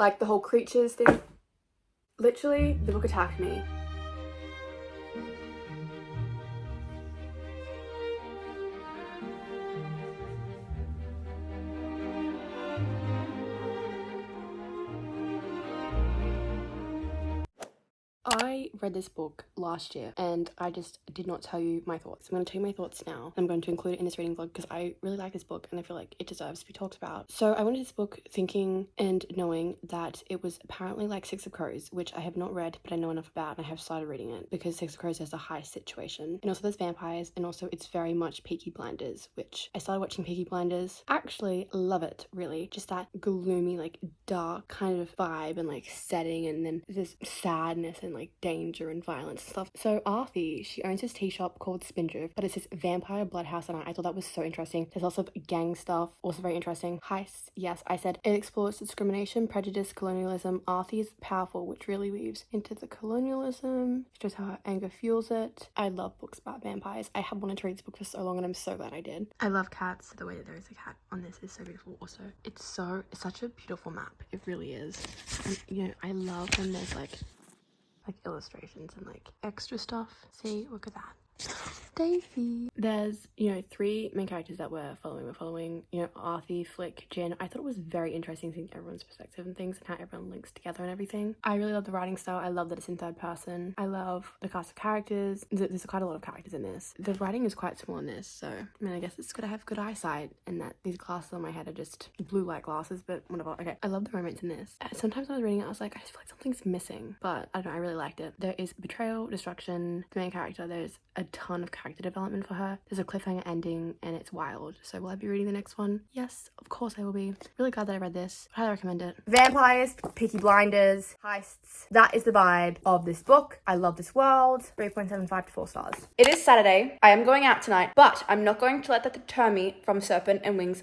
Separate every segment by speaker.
Speaker 1: like the whole creatures thing. Literally, the book attacked me. I read this book last year and I just did not tell you my thoughts. I'm going to tell you my thoughts now. I'm going to include it in this reading vlog because I really like this book and I feel like it deserves to be talked about. So I went into this book thinking and knowing that it was apparently like Six of Crows, which I have not read but I know enough about and I have started reading it because Six of Crows has a heist situation. And also there's vampires and also it's very much Peaky Blinders, which I started watching Peaky Blinders. Actually love it, really. Just that gloomy, like dark kind of vibe and like setting, and then this sadness and like danger and violence and stuff. So Arthi, she owns this tea shop called Spindrift, but it's this vampire bloodhouse, and I thought that was so interesting. There's lots of gang stuff, also very interesting. Heists, yes, I said it explores discrimination, prejudice, colonialism. Arthi is powerful, which really weaves into the colonialism, shows how her anger fuels it. I love books about vampires. I have wanted to read this book for so long and I'm so glad I did. I love cats. The way that there is a cat on this is so beautiful. Also, it's such a beautiful map. It really is. And you know, I love when there's like illustrations and like extra stuff. See, look at that. Davey. There's, you know, 3 main characters that we're following. We're following, you know, Arthi, Flick, Jin. I thought it was very interesting seeing everyone's perspective and things and how everyone links together and everything. I really love the writing style. I love that it's in third person. I love the cast of characters. There's quite a lot of characters in this. The writing is quite small in this, so I mean, I guess it's gotta have good eyesight and that these glasses on my head are just blue light glasses, but whatever. Okay, I love the romance in this. Sometimes when I was reading it, I was like, I just feel like something's missing, but I don't know, I really liked it. There is betrayal, destruction, the main character. There's a ton of character development for her. There's a cliffhanger ending and it's wild. So will I be reading the next one? Yes, of course I will be. Really glad that I read this. Highly recommend it. Vampires, Peaky Blinders, heists. That is the vibe of this book. I love this world. 3.75 to 4 stars. It is Saturday. I am going out tonight, but I'm not going to let that deter me from the Serpent and Wings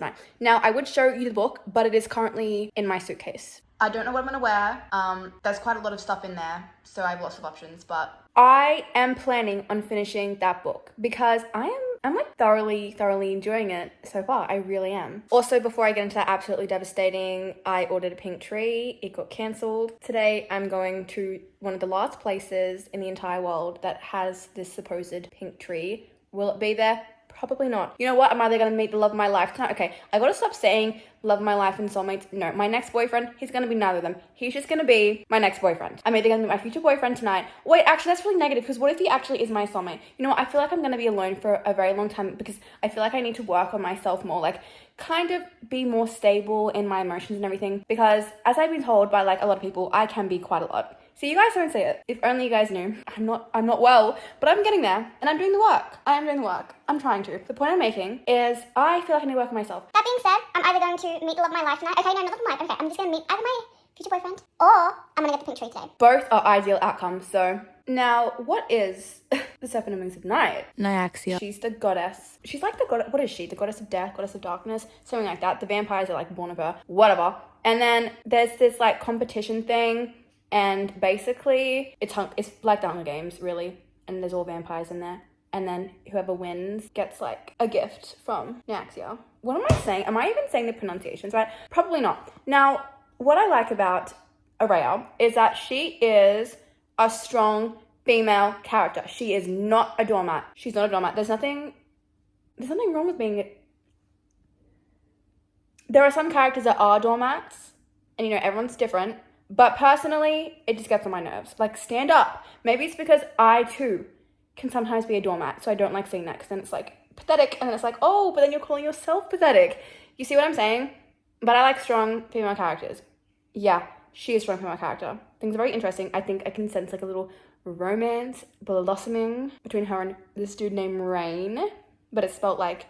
Speaker 1: Night. Now, I would show you the book, but it is currently in my suitcase. I don't know what I'm gonna wear. There's quite a lot of stuff in there, so I have lots of options, but I am planning on finishing that book because I'm like thoroughly enjoying it so far. I really am. Also, before I get into that absolutely devastating, I ordered a pink tree. It got cancelled. Today, I'm going to one of the last places in the entire world that has this supposed pink tree. Will it be there? Probably not. You know what? I'm either going to meet the love of my life tonight. Okay, I got to stop saying love of my life and soulmates. No, my next boyfriend, he's going to be neither of them. He's just going to be my next boyfriend. I'm either going to meet my future boyfriend tonight. Wait, actually, that's really negative because what if he actually is my soulmate? You know what? I feel like I'm going to be alone for a very long time because I feel like I need to work on myself more. Like, kind of be more stable in my emotions and everything because as I've been told by like a lot of people, I can be quite a lot. See, you guys don't say it. If only you guys knew. I'm not well, but I'm getting there and I'm doing the work. I am doing the work. I'm trying to. The point I'm making is I feel like I need to work on myself.
Speaker 2: That being said, I'm either going to meet the love of my life tonight. Okay, no, not the love of my life. Okay, I'm just going to meet either my future boyfriend or I'm going to get the pink tree today.
Speaker 1: Both are ideal outcomes, so. Now, what is the Serpent and Wings of Night?
Speaker 3: Nyaxia.
Speaker 1: She's the goddess. She's like the goddess. What is she? The goddess of death, goddess of darkness, something like that. The vampires are like born of her, whatever. And then there's this like competition thing. And basically, it's like the Hunger Games, really. And there's all vampires in there. And then whoever wins gets, like, a gift from Nyaxia. What am I saying? Am I even saying the pronunciations right? Probably not. Now, what I like about Araya is that she is a strong female character. She is not a doormat. She's not a doormat. There's nothing wrong with being... There are some characters that are doormats. And, you know, everyone's different. But personally, it just gets on my nerves. Like, stand up. Maybe it's because I, too, can sometimes be a doormat. So I don't like seeing that because then it's, like, pathetic. And then it's like, oh, but then you're calling yourself pathetic. You see what I'm saying? But I like strong female characters. Yeah, she is a strong female character. Things are very interesting. I think I can sense, like, a little romance blossoming between her and this dude named Rain. But it's spelled, like,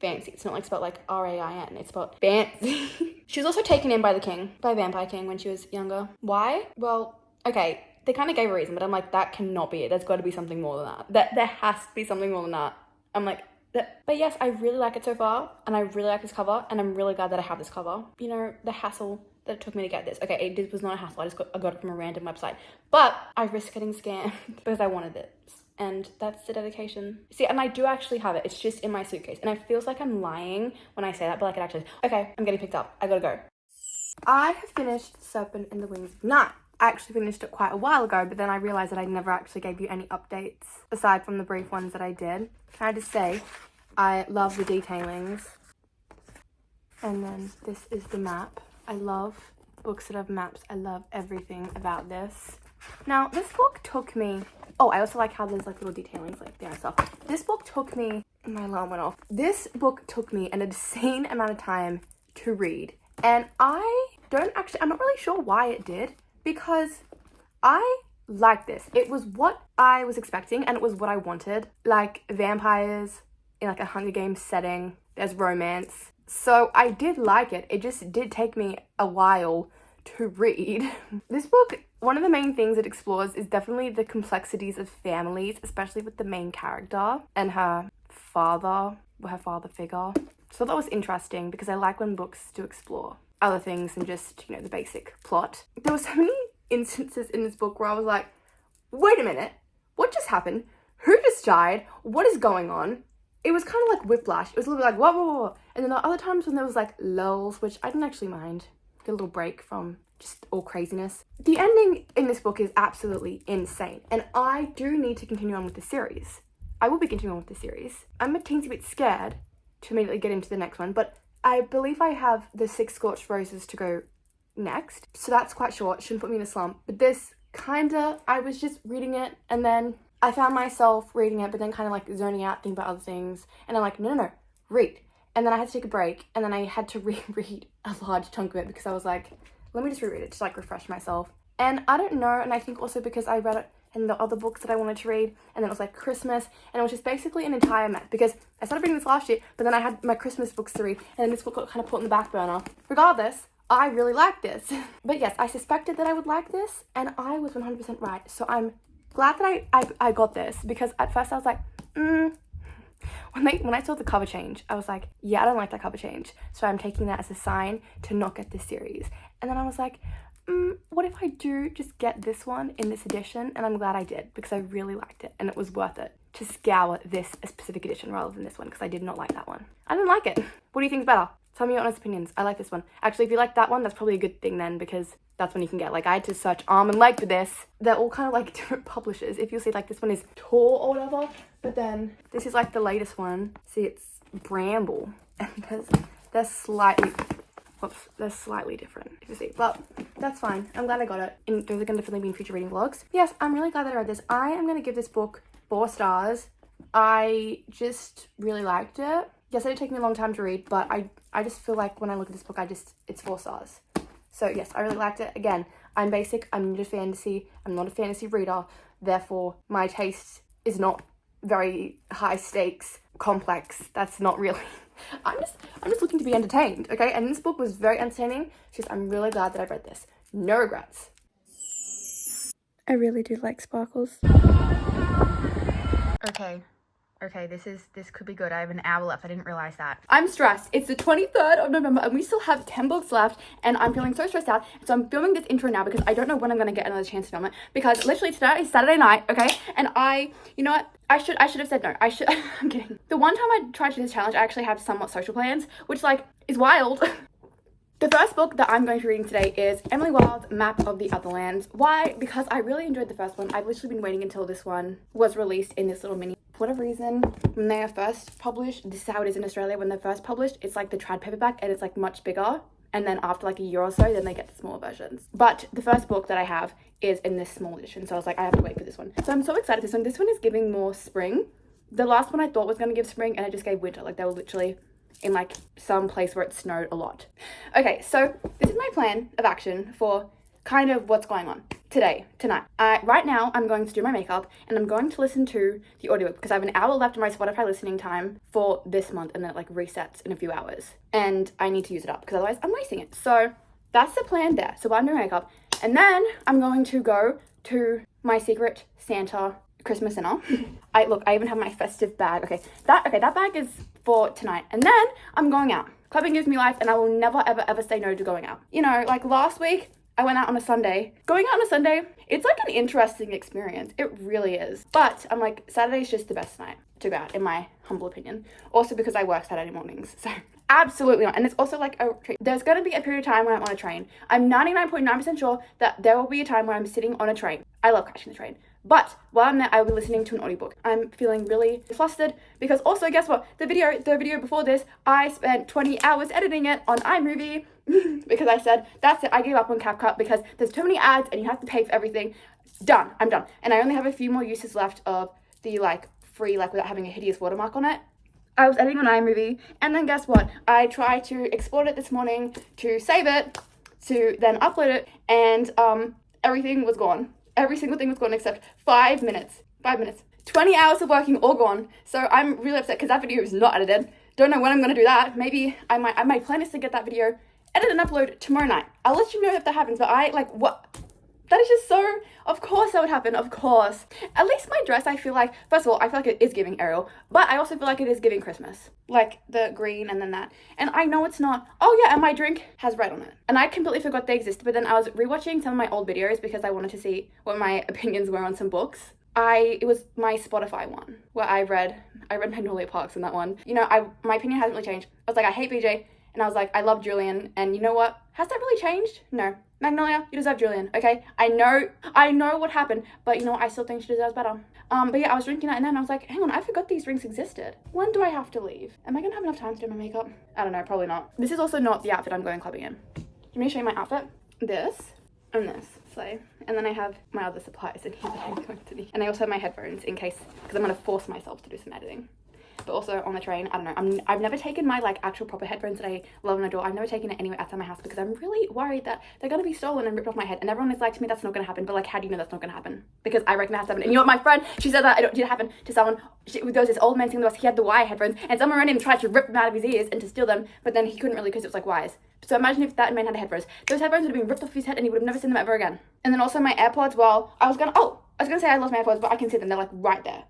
Speaker 1: fancy. It's not like spelled like R-A-I-N. It's spelled fancy. She was also taken in by Vampire King when she was younger. Why? Well, okay, they kind of gave a reason, but I'm like, that cannot be it. There's got to be something more than that. There has to be something more than that. I'm like, but yes, I really like it so far, and I really like this cover, and I'm really glad that I have this cover. You know, the hassle that it took me to get this. Okay, it was not a hassle. I got it from a random website, but I risked getting scammed because I wanted it. And that's the dedication. See, and I do actually have it. It's just in my suitcase. And it feels like I'm lying when I say that, but like it actually is. Okay, I'm getting picked up. I gotta go. I have finished Serpent and the Wings of Night. I actually finished it quite a while ago, but then I realised that I never actually gave you any updates aside from the brief ones that I did. Can I just say, I love the detailings. And then this is the map. I love books that have maps. I love everything about this. Now, this book took me... Oh, I also like how there's like little detailings like there and stuff. This book took me... My alarm went off. This book took me an obscene amount of time to read. And I'm not really sure why it did, because I like this. It was what I was expecting and it was what I wanted. Like vampires in like a Hunger Games setting, there's romance. So I did like it. It just did take me a while to read. This book, one of the main things it explores is definitely the complexities of families, especially with the main character and her father figure. So that was interesting because I like when books do explore other things than just, you know, the basic plot. There were so many instances in this book where I was like, wait a minute, what just happened? Who just died? What is going on? It was kind of like whiplash. It was a little bit like, whoa, whoa, whoa. And then there were other times when there was like lulls, which I didn't actually mind. Get a little break from just all craziness. The ending in this book is absolutely insane. And I do need to continue on with the series. I will be continuing on with the series. I'm a teensy bit scared to immediately get into the next one, but I believe I have the 6 Scorched Roses to go next. So that's quite short. Shouldn't put me in a slump. But this I was just reading it and then I found myself reading it, but then kind of like zoning out, thinking about other things. And I'm like, no, read. And then I had to take a break and then I had to reread a large chunk of it because I was like, let me just reread it to like refresh myself. And I don't know, and I think also because I read it in the other books that I wanted to read, and then it was like Christmas, and it was just basically an entire mess because I started reading this last year, but then I had my Christmas books to read, and then this book got kind of put on the back burner. Regardless, I really like this. But yes, I suspected that I would like this, and I was 100% right. So I'm glad that I got this, because at first I was like, when I saw the cover change, I was like, yeah, I don't like that cover change. So I'm taking that as a sign to not get this series. And then I was like, what if I do just get this one in this edition? And I'm glad I did, because I really liked it and it was worth it to scour this specific edition rather than this one, because I did not like that one. I didn't like it. What do you think is better? Tell me your honest opinions. I like this one. Actually, if you like that one, that's probably a good thing then, because that's when you can get, like, I had to search arm and leg for this. They're all kind of like different publishers. If you'll see, like, this one is Tor or whatever, but then this is like the latest one. See, it's Bramble, and they're slightly different, if you see, but that's fine. I'm glad I got it, and those are going to definitely be in future reading vlogs. Yes, I'm really glad that I read this. I am going to give this book 4 stars. I just really liked it. Yes, it did take me a long time to read, but I just feel like when I look at this book, it's 4 stars. So yes, I really liked it. Again, I'm basic, I'm new to fantasy, I'm not a fantasy reader, therefore my taste is not very high stakes, complex. That's not really... I'm just looking to be entertained, okay? And this book was very entertaining. Just I'm really glad that I read this. No regrets. I really do like sparkles. Okay, this could be good. I have an hour left. I didn't realize that. I'm stressed. It's the 23rd of November and we still have 10 books left and I'm feeling so stressed out. So I'm filming this intro now because I don't know when I'm going to get another chance to film it, because literally today is Saturday night, okay? And you know what? I should have said no. I'm kidding. The one time I tried to do this challenge, I actually have somewhat social plans, which like is wild. The first book that I'm going to be reading today is Emily Wilde's Map of the Otherlands. Why? Because I really enjoyed the first one. I've literally been waiting until this one was released in this little mini. For whatever reason, when they are first published, this is how it is in Australia, when they're first published, it's like the trad paperback and it's like much bigger. And then after like a year or so, then they get the smaller versions. But the first book that I have is in this small edition. So I was like, I have to wait for this one. So I'm so excited for this one. This one is giving more spring. The last one I thought was going to give spring and it just gave winter. Like they were literally in like some place where it snowed a lot. Okay, so this is my plan of action for kind of what's going on tonight. Right now I'm going to do my makeup and I'm going to listen to the audiobook because I have an hour left of my Spotify listening time for this month, and then it like resets in a few hours and I need to use it up because otherwise I'm wasting it. So that's the plan there. So I'm doing makeup and then I'm going to go to my Secret Santa Christmas dinner. I even have my festive bag. Okay, that bag is for tonight. And then I'm going out. Clubbing gives me life and I will never ever say no to going out. You know, like last week I went out on a Sunday. Going out on a Sunday, it's like an interesting experience. It really is. But I'm like, Saturday's just the best night to go out, in my humble opinion. Also because I work Saturday mornings. So Absolutely not. And it's also like there's going to be a period of time when I'm on a train. I'm 99.9% sure that there will be a time where I'm sitting on a train. I love catching the train. But while I'm there, I will be listening to an audiobook. I'm feeling really flustered because also, guess what? The video before this, I spent 20 hours editing it on iMovie because I said, that's it, I gave up on CapCut because there's too many ads and you have to pay for everything. Done. I'm done. And I only have a few more uses left of the like free, like without having a hideous watermark on it. I was editing on iMovie, and then guess what? I tried to export it this morning to save it, to then upload it, and everything was gone. Every single thing was gone except 5 minutes. 5 minutes. 20 hours of working all gone. So I'm really upset because that video is not edited. Don't know when I'm gonna do that. Maybe my plan is to get that video edited and upload tomorrow night. I'll let you know if that happens, but what? That is just so, of course that would happen, of course. At least my dress, I feel like, first of all, I feel like it is giving Ariel, but I also feel like it is giving Christmas. Like the green and then that. And I know it's not. Oh yeah, and my drink has red on it. And I completely forgot they existed, but then I was rewatching some of my old videos because I wanted to see what my opinions were on some books. It was my Spotify one where I read Magnolia Parks in that one. You know, my opinion hasn't really changed. I was like, I hate BJ, and I was like, I love Julian, and you know what? Has that really changed? No. Magnolia, you deserve Julian, okay? I know what happened, but you know what? I still think she deserves better. But yeah, I was drinking that and then I was like, hang on, I forgot these drinks existed. When do I have to leave? Am I gonna have enough time to do my makeup? I don't know, probably not. This is also not the outfit I'm going clubbing in. Let me show you my outfit. This and this, and then I have my other supplies in here that I'm going to need. And I also have my headphones in case, because I'm gonna force myself to do some editing. But also on the train, I don't know, I've never taken my like actual proper headphones that I love and adore. I've never taken it anywhere outside my house because I'm really worried that they're gonna be stolen and ripped off my head. And everyone is like to me, that's not gonna happen. But like, how do you know that's not gonna happen? Because I reckon that has to happen. And you know what, my friend, she said that it did happen to someone. There was this old man sitting on the bus, he had the wire headphones, and someone ran in and tried to rip them out of his ears and to steal them, but then he couldn't really because it was like wires. So imagine if that man had headphones. Those headphones would have been ripped off his head and he would have never seen them ever again. And then also my AirPods, well, I was gonna say I lost my AirPods, but I can see them, they're like right there.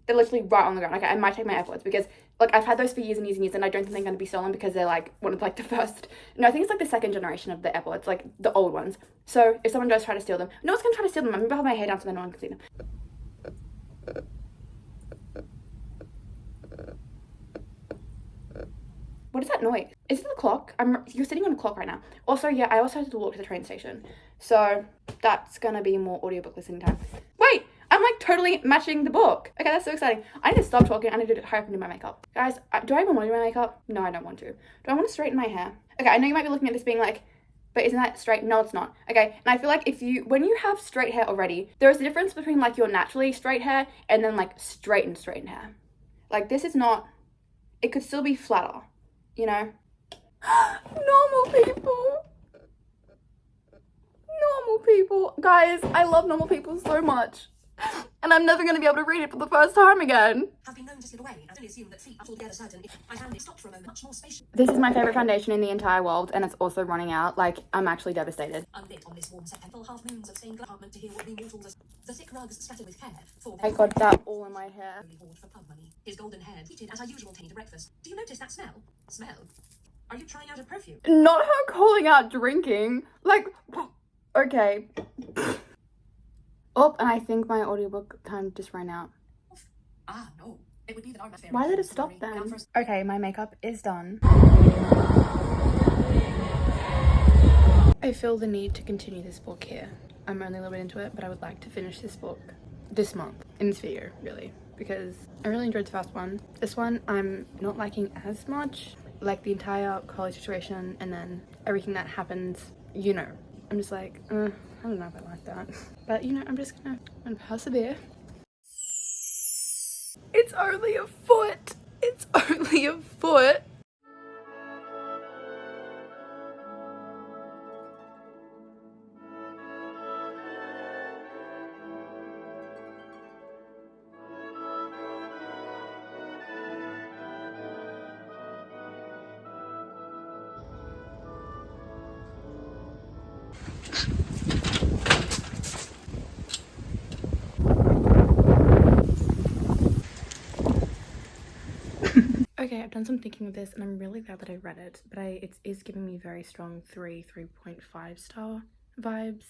Speaker 1: They're literally right on the ground. Okay, I might take my AirPods because like I've had those for years and years and years, and I don't think they're going to be stolen because they're like one of like the first. No, I think it's like the second generation of the AirPods, like the old ones. So if someone does try to steal them, no one's going to try to steal them. I'm going to hold my hair down so that no one can see them. What is that noise? Is it the clock? You're sitting on a clock right now. Also, yeah, I also have to walk to the train station, so that's gonna be more audiobook listening time. Wait. I'm like totally matching the book. Okay, that's so exciting. I need to stop talking. I need to hurry up and do my makeup. Guys, do I even want to do my makeup? No, I don't want to. Do I want to straighten my hair? Okay, I know you might be looking at this being like, but isn't that straight? No, it's not. Okay, and I feel like when you have straight hair already, there is a difference between like your naturally straight hair and then like straightened hair. Like this is not, it could still be flatter, you know? Normal people. Normal people. Guys, I love normal people so much. And I'm never going to be able to read it for the first time again.
Speaker 3: Have been known to slip away. I only assume that feet are altogether certain. If my hand is stopped for a moment, much more spacious.
Speaker 1: This is my favorite foundation in the entire world, and it's also running out. Like, I'm actually devastated.
Speaker 3: Unlit on this warm September, half moons of stained apartment to hear what we mortals the thick rugs scattered with care.
Speaker 1: I got that all in my hair.
Speaker 3: For pub money. His golden hair heated as our usual tea to breakfast. Do you notice that smell? Smell? Are you trying out a perfume?
Speaker 1: Not her calling out drinking. Like, okay. Oh, and I think my audiobook time just ran out.
Speaker 3: Ah, no. It would be that our
Speaker 1: Why did it stop then? Okay, my makeup is done. I feel the need to continue this book here. I'm only a little bit into it, but I would like to finish this book this month, in this video, really, because I really enjoyed the first one. This one, I'm not liking as much, like the entire college situation and then everything that happens, you know. I'm just like, I don't know if I like that. But, you know, I'm just gonna persevere. It's only a foot. It's only a foot. Okay, I've done some thinking of this and I'm really glad that I read it, but it is giving me very strong 3.5 star vibes,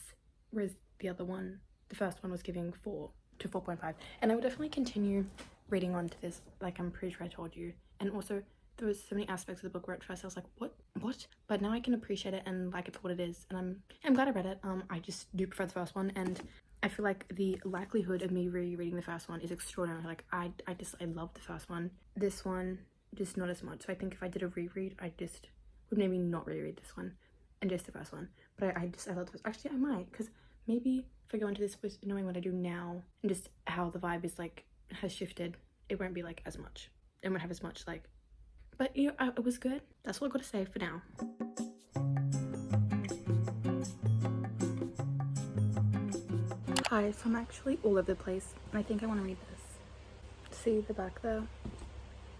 Speaker 1: whereas the first one was giving 4 to 4.5, and I would definitely continue reading on to this, like I'm pretty sure I told you. And also there was so many aspects of the book where at first I was like, what? But now I can appreciate it and like it for what it is, and I'm glad I read it. I just do prefer the first one, and I feel like the likelihood of me rereading the first one is extraordinary. Like I love the first one. This one just not as much. So I think if I did a reread, I just would maybe not reread this one and just the first one. But I love the first. Actually, I might, because maybe if I go into this with knowing what I do now and just how the vibe is like has shifted, it won't be like as much. It won't have as much like. But you know, it was good. That's all I got to say for now. Hi, so I'm actually all over the place, and I think I want to read this. See the back there?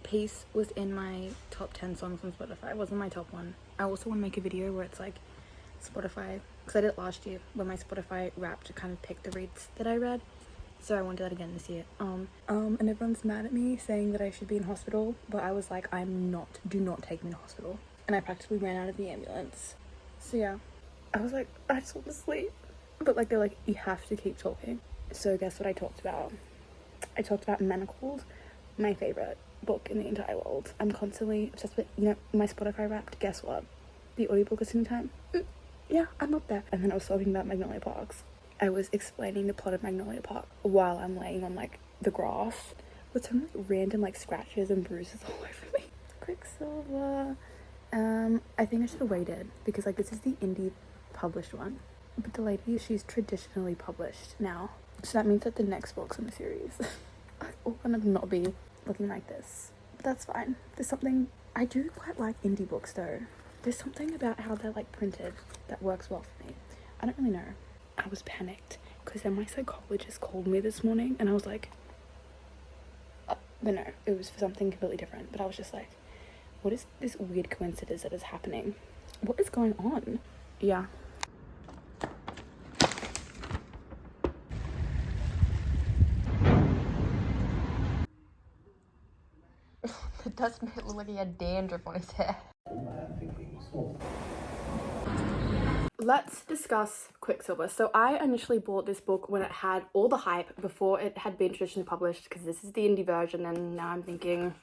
Speaker 1: Peace was in my top 10 songs on Spotify. It wasn't my top one. I also want to make a video where it's like Spotify, because I did it last year when my Spotify Wrapped kind of picked the reads that I read. So I want to do that again this year. And everyone's mad at me saying that I should be in hospital, but I was like, I'm not. Do not take me to hospital. And I practically ran out of the ambulance. So yeah, I was like, I just want to sleep. But like, they're like, you have to keep talking. So guess what I talked about? I talked about Manacled, my favorite book in the entire world. I'm constantly obsessed with, you know, my Spotify Wrapped. Guess what? The audiobook listening time. Yeah, I'm up there. And then I was talking about Magnolia Parks. I was explaining the plot of Magnolia Park while I'm laying on like the grass with some like random like scratches and bruises all over me. Quicksilver. I think I should have waited because like this is the indie published one, but the lady, she's traditionally published now, so that means that the next books in the series are all gonna not be looking like this. But that's fine. There's something, I do quite like indie books though. There's something about how they're like printed that works well for me. I don't really know. I was panicked because then my psychologist called me this morning and I was like, but no, it was for something completely different. But I was just like, what is this weird coincidence that is happening? What is going on? Yeah.
Speaker 4: It does make it look like he had dandruff on his hair.
Speaker 1: Let's discuss Quicksilver. So I initially bought this book when it had all the hype before it had been traditionally published, because this is the indie version, and now I'm thinking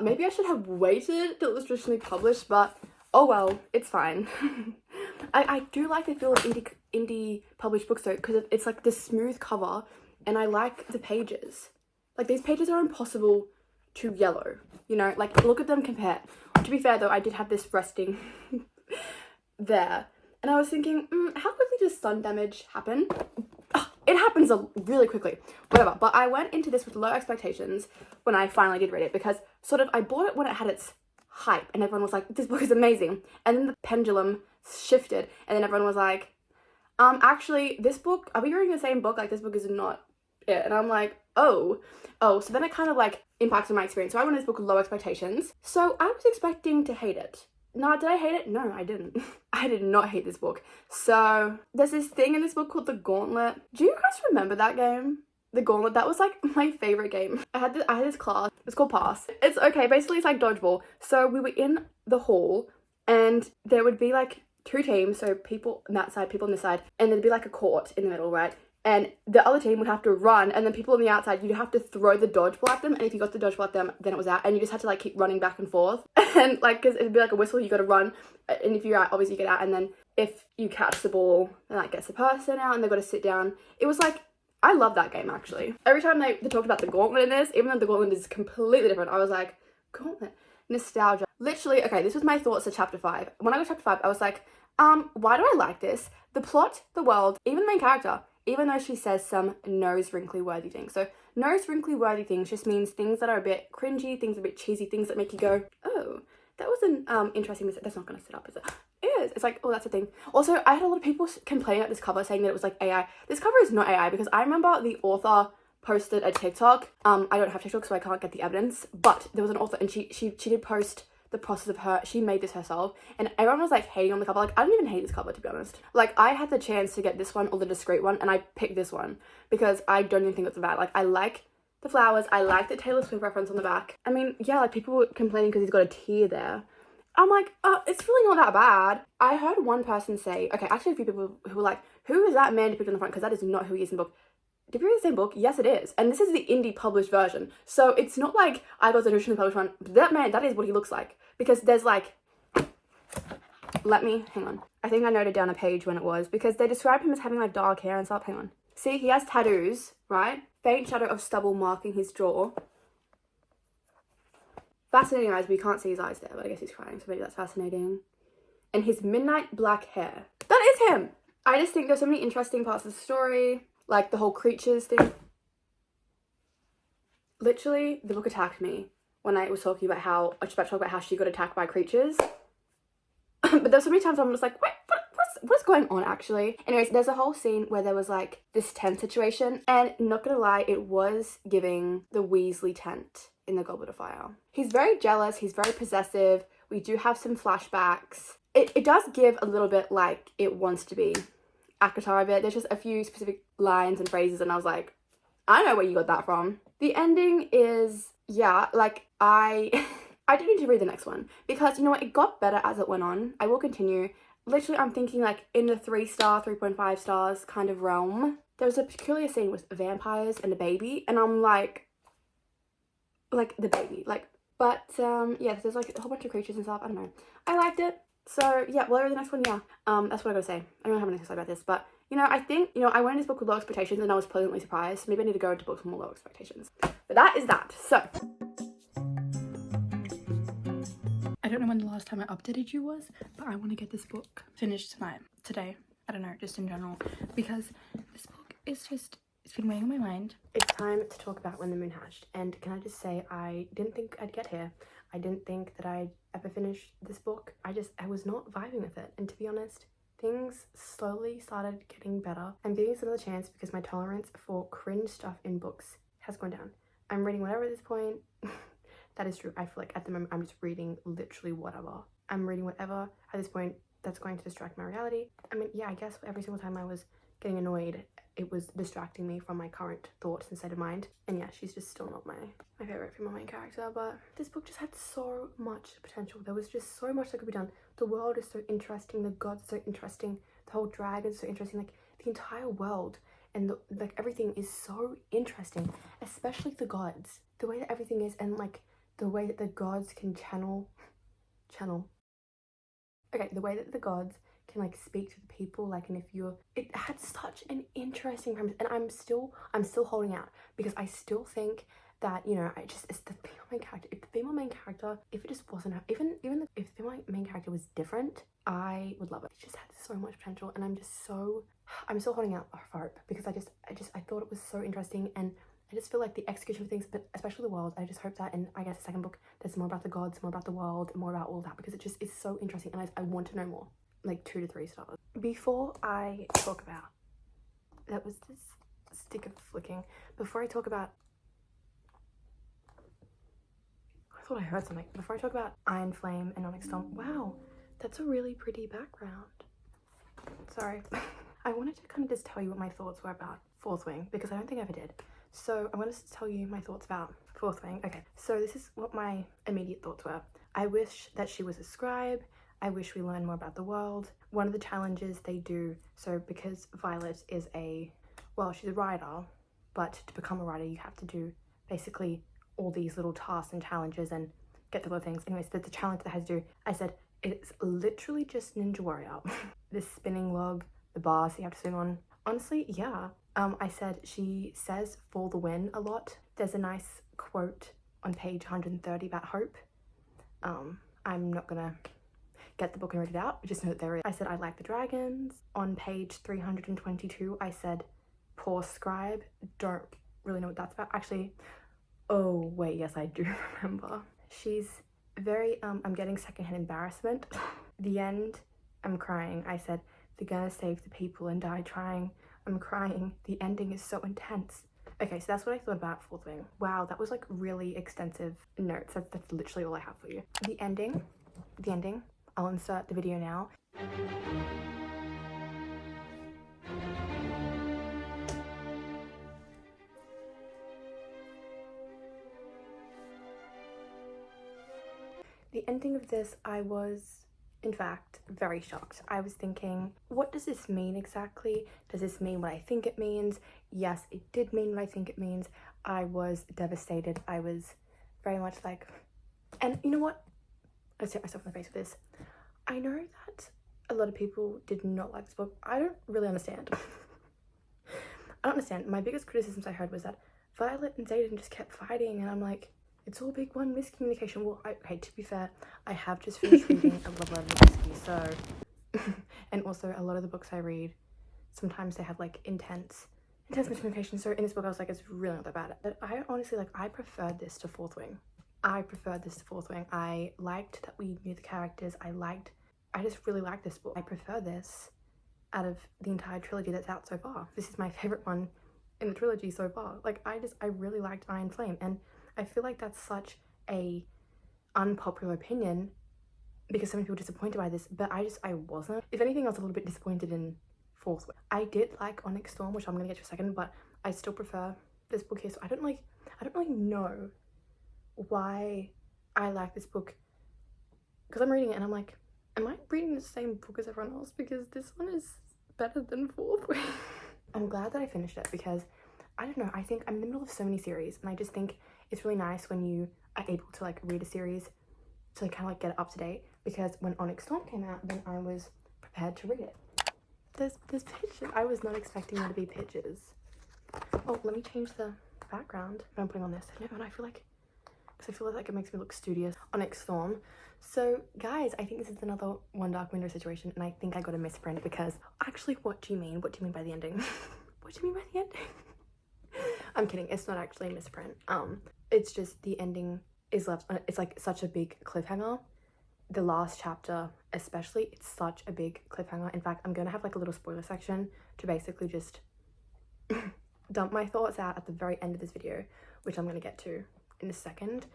Speaker 1: maybe I should have waited till it was traditionally published, but oh well, it's fine. I do like the feel of indie published books though, because it's like this smooth cover, and I like the pages. Like these pages are impossible to yellow, you know, like look at them compared. To be fair though, I did have this resting there. And I was thinking, how quickly does sun damage happen? It happens really quickly, whatever. But I went into this with low expectations when I finally did read it, because sort of I bought it when it had its hype and everyone was like, this book is amazing. And then the pendulum shifted and then everyone was like, actually this book, are we reading the same book? Like this book is not it. And I'm like, oh, so then it kind of like impacted my experience. So I went into this book with low expectations. So I was expecting to hate it. No, did I hate it? No, I didn't. I did not hate this book. So there's this thing in this book called The Gauntlet. Do you guys remember that game? The Gauntlet, that was like my favorite game. I had this class, it's called Pass. It's okay, basically it's like dodgeball. So we were in the hall and there would be like two teams, so people on that side, people on this side, and there'd be like a court in the middle, right? And the other team would have to run, and then people on the outside, you'd have to throw the dodgeball at them, and if you got the dodgeball at them, then it was out, and you just had to like keep running back and forth. And like, because it'd be like a whistle, you gotta run, and if you're out, obviously you get out, and then if you catch the ball, then that gets the person out, and they've got to sit down. It was like, I love that game actually. Every time they talked about the Gauntlet in this, even though the Gauntlet is completely different, I was like, Gauntlet, nostalgia. Literally, okay, this was my thoughts to chapter 5. When I got to chapter 5, I was like, why do I like this? The plot, the world, even the main character, even though she says some nose wrinkly worthy things. So nose wrinkly worthy things just means things that are a bit cringy, things a bit cheesy, things that make you go, oh, that was an interesting, that's not gonna sit up, is it? It is. It's like, oh, that's a thing. Also, I had a lot of people complain about this cover, saying that it was like AI. This cover is not AI, because I remember the author posted a TikTok. I don't have TikTok, so I can't get the evidence, but there was an author and she did post the process of her, she made this herself, and everyone was like hating on the cover. Like, I don't even hate this cover, to be honest. Like, I had the chance to get this one or the discreet one, and I picked this one because I don't even think it's bad. Like, I like the flowers, I like the Taylor Swift reference on the back. I mean, yeah, like people were complaining because he's got a tear there. I'm like, it's really not that bad. I heard one person say, okay, actually a few people who were like, who is that man depicted on the front? Because that is not who he is in the book. Did we read the same book? Yes, it is. And this is the indie published version. So it's not like I got the originally published one. That man, that is what he looks like. Because there's like, hang on. I think I noted down a page when it was, because they describe him as having like dark hair and stuff. Hang on. See, he has tattoos, right? Faint shadow of stubble marking his jaw. Fascinating eyes, but you can't see his eyes there, but I guess he's crying, so maybe that's fascinating. And his midnight black hair. That is him! I just think there's so many interesting parts of the story, like the whole creatures thing. Literally, the book attacked me when I was talking about how, I was about to talk about how she got attacked by creatures. But there's so many times I'm just like, wait, what's going on actually? Anyways, there's a whole scene where there was like this tent situation, and not gonna lie, it was giving the Weasley tent in the Goblet of Fire. He's very jealous, he's very possessive, we do have some flashbacks. It does give a little bit like it wants to be ACOTAR a bit. There's just a few specific lines and phrases and I was like, I know where you got that from. The ending is, yeah, like I do need to read the next one because you know what, it got better as it went on. I will continue. Literally, I'm thinking like in the 3-star, 3.5 stars kind of realm. There was a peculiar scene with vampires and a baby, and I'm like the baby, but yeah, there's like a whole bunch of creatures and stuff. I don't know. I liked it. So yeah, will I read the next one? Yeah. That's what I gotta say. I don't really have anything to say about this, but you know, I think, you know, I went into this book with low expectations and I was pleasantly surprised. Maybe I need to go into books with more low expectations. But that is that. So I don't know when the last time I updated you was, but I want to get this book finished today. I don't know, just in general, because this book is just, it's been weighing on my mind. It's time to talk about When the Moon Hatched, and can I just say, I didn't think I'd get here. I didn't think that I'd ever finish this book. I was not vibing with it, and to be honest, things slowly started getting better. I'm giving this another chance because my tolerance for cringe stuff in books has gone down. I'm reading whatever at this point. That is true. I feel like at the moment I'm just reading literally whatever. I'm reading whatever at this point that's going to distract my reality. I mean, yeah, I guess every single time I was getting annoyed, it was distracting me from my current thoughts and state of mind. And yeah, she's just still not my favorite female main character, but this book just had so much potential. There was just so much that could be done. The world is so interesting, the gods are so interesting, the whole dragon is so interesting, like the entire world and like everything is so interesting, especially the gods. The way that everything is, and like the way that the gods can channel the way that the gods can like speak to the people, like, and if you're, it had such an interesting premise, and I'm still holding out because I still think that, you know, it's the female main character. If the female main character, if it just wasn't, even if the female main character was different, I would love it. It just had so much potential, and I'm still holding out for hope because I thought it was so interesting, and I just feel like the execution of things, but especially the world, I just hope that in, I guess, the second book, there's more about the gods, more about the world, more about all that, because it just is so interesting, and I want to know more. Like 2 to 3 stars. Before I talk about, that was this sticker flicking. Before I talk about, I thought I heard something. Before I talk about Iron Flame and Onyx Storm, wow, that's a really pretty background. Sorry. I wanted to kind of just tell you what my thoughts were about Fourth Wing, because I don't think I ever did. So I wanted to tell you my thoughts about Fourth Wing. Okay, so this is what my immediate thoughts were. I wish that she was a scribe. I wish we learned more about the world. One of the challenges they do, so because Violet is she's a writer, but to become a writer you have to do basically all these little tasks and challenges and get the little things. Anyways, the challenge that has to do, I said, it's literally just Ninja Warrior. This spinning log, the bars you have to swing on. Honestly, yeah. I said she says for the win a lot. There's a nice quote on page 130 about hope. I'm not gonna get the book and read it out, but just know that there is. I said I like the dragons. On page 322 I said poor scribe. Don't really know what that's about. Actually, oh wait, yes I do remember. She's very I'm getting secondhand embarrassment. The end, I'm crying. I said they're gonna save the people and die trying. I'm crying. The ending is so intense. Okay, so that's what I thought about Fourth Wing. Wow, that was like really extensive notes. That's literally all I have for you. The ending, I'll insert the video now. The ending of this, I was in fact, very shocked. I was thinking, what does this mean exactly? Does this mean what I think it means? Yes, it did mean what I think it means. I was devastated. I was very much like, and you know what? Let's hit myself in the face with this. I know that a lot of people did not like this book. I don't really understand. I don't understand. My biggest criticisms I heard was that Violet and Xaden just kept fighting, and I'm like, it's all big one miscommunication. Well, okay, to be fair, I have just finished reading A Love Letter to Whiskey, so and also a lot of the books I read, sometimes they have like intense miscommunication. So in this book, I was like, it's really not that bad. But I honestly, like, I preferred this to Fourth Wing. I liked that we knew the characters. I just really liked this book. I prefer this out of the entire trilogy that's out so far. This is my favorite one in the trilogy so far. Like, I really liked Iron Flame, and I feel like that's such a unpopular opinion because some people were disappointed by this, but I wasn't. If anything, I was a little bit disappointed in Fourth Wing. I did like Onyx Storm, which I'm gonna get to in a second, but I still prefer this book here. So I don't really know why I like this book, because I'm reading it and I'm like, am I reading the same book as everyone else? Because this one is better than Fourth Wing. I'm glad that I finished it because I don't know, I think I'm in the middle of so many series, and I just think it's really nice when you are able to like read a series to like, kind of like get it up to date, because when Onyx Storm came out, then I was prepared to read it. There's pictures. I was not expecting there to be pictures. Oh, let me change the background that I'm putting on this. No, and I feel like, because I feel like it makes me look studious. Onyx Storm. So guys, I think this is another One Dark Window situation, and I think I got a misprint because actually, what do you mean? What do you mean by the ending? What do you mean by the ending? I'm kidding, it's not actually a misprint. It's just the ending is left, it's like such a big cliffhanger. The last chapter especially, it's such a big cliffhanger. In fact, I'm gonna have like a little spoiler section to basically just dump my thoughts out at the very end of this video, which I'm gonna get to in a second.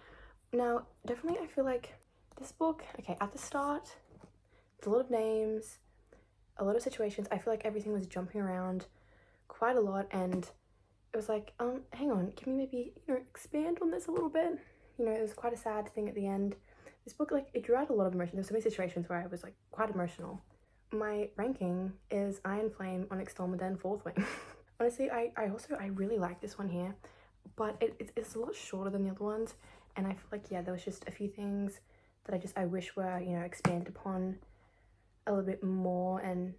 Speaker 1: Now, definitely I feel like this book, okay, at the start, it's a lot of names, a lot of situations. I feel like everything was jumping around quite a lot, and it was like, hang on, can we maybe, expand on this a little bit? It was quite a sad thing at the end. This book, like, it drew out a lot of emotion. There's so many situations where I was, like, quite emotional. My ranking is Iron Flame, Onyx Storm, and then Fourth Wing. Honestly, I really like this one here, but it's a lot shorter than the other ones, and I feel like, yeah, there was just a few things that I wish were, expanded upon a little bit more, and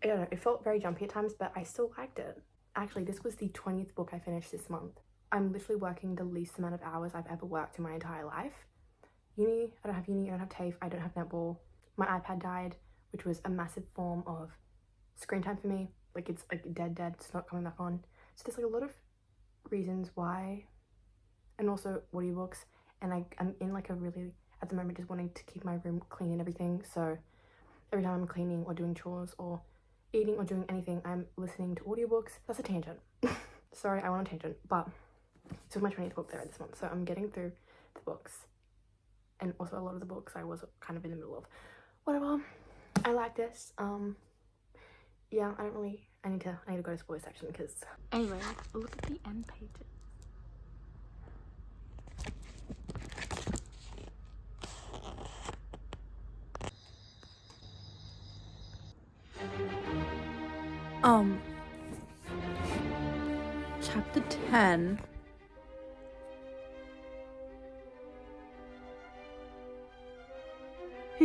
Speaker 1: I don't know, it felt very jumpy at times, but I still liked it. Actually, this was the 20th book I finished this month. I'm literally working the least amount of hours I've ever worked in my entire life. Uni, I don't have TAFE, I don't have netball. My iPad died, which was a massive form of screen time for me. Like, it's like dead, it's not coming back on. So there's like a lot of reasons why, and also audiobooks, and I'm in like a really, at the moment, just wanting to keep my room clean and everything. So every time I'm cleaning or doing chores or eating or doing anything, I'm listening to audiobooks. That's a tangent. Sorry, I went on a tangent, but this was my 20th book there this month, so I'm getting through the books, and also a lot of the books I was kind of in the middle of. Whatever, I like this. Yeah, I need to go to spoiler section because
Speaker 4: Anyway, look at the end pages. Chapter 10.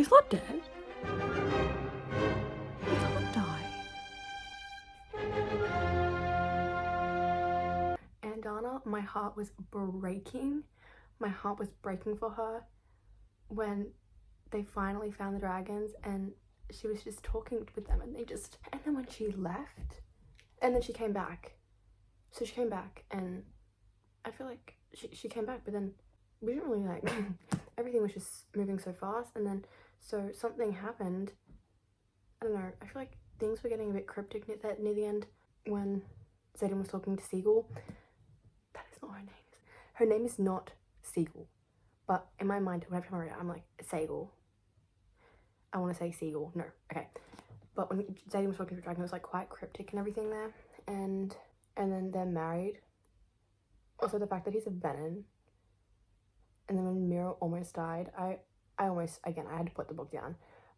Speaker 1: he's not dead. He's not died. And Dana, my heart was breaking. My heart was breaking for her when they finally found the dragons, and she was just talking with them, and then when she left, and then she came back. So she came back, and I feel like she came back, but then we didn't really like, everything was just moving so fast, and then, so something happened. I don't know, I feel like things were getting a bit cryptic near the end when Xaden was talking to Seagull. That is not her name. Her name is not Seagull, but in my mind, whenever I read it, I'm like, Seagull. I want to say Seagull. No, okay. But when Xaden was talking to the dragon, it was like quite cryptic and everything there, and then they're married. Also, the fact that he's a Venom. And then when Mira almost died, I almost, again, I had to put the book down.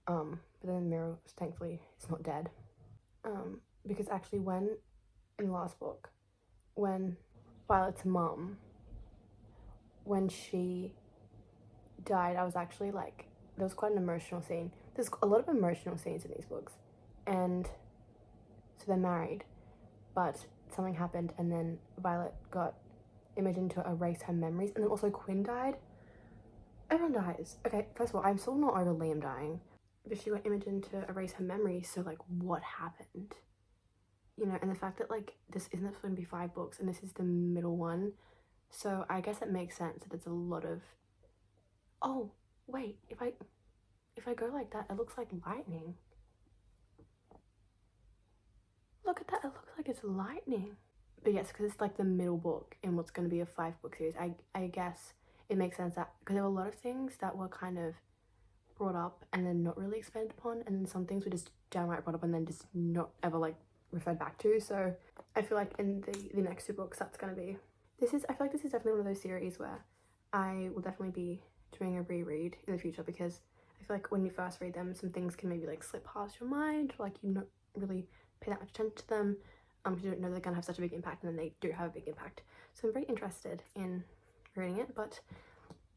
Speaker 1: But then Mira, thankfully, is not dead. Because actually when, in the last book, when Violet's mum, when she died, I was actually like, there was quite an emotional scene. There's a lot of emotional scenes in these books. And so they're married, but something happened and then Violet got Imogen to erase her memories, and then also Quinn died. Everyone dies. Okay, first of all, I'm still not over Liam dying, but she got Imogen to erase her memories, so like what happened? You know, and the fact that like this isn't going to be 5 books and this is the middle one, so I guess it makes sense that it's a lot of, oh wait, if I go like that, it looks like lightning. Look at that, it looks like it's lightning. But yes, because it's like the middle book in what's going to be a 5-book series, I guess it makes sense that, because there were a lot of things that were kind of brought up and then not really expanded upon, and then some things were just downright brought up and then just not ever like referred back to. So I feel like in the next 2 books that's going to be, I feel like this is definitely one of those series where I will definitely be doing a reread in the future, because I feel like when you first read them, some things can maybe like slip past your mind, like you not really pay that much attention to them, because you don't know they're gonna have such a big impact, and then they do have a big impact. So I'm very interested in reading it, but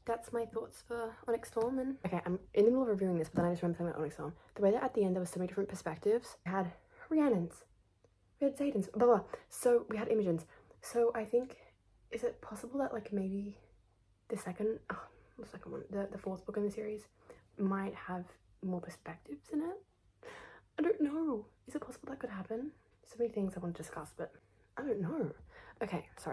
Speaker 1: that's my thoughts for Onyx Storm. And okay, I'm in the middle of reviewing this, but then I just remember something about Onyx Storm. The way that at the end there was so many different perspectives. We had Rhiannon's, we had Zayden's, blah blah. So we had Imogen's. So I think, is it possible that like maybe the second one, the 4th book in the series might have more perspectives in it? I don't know. Is it possible that could happen? So many things I want to discuss, but I don't know. Okay, sorry.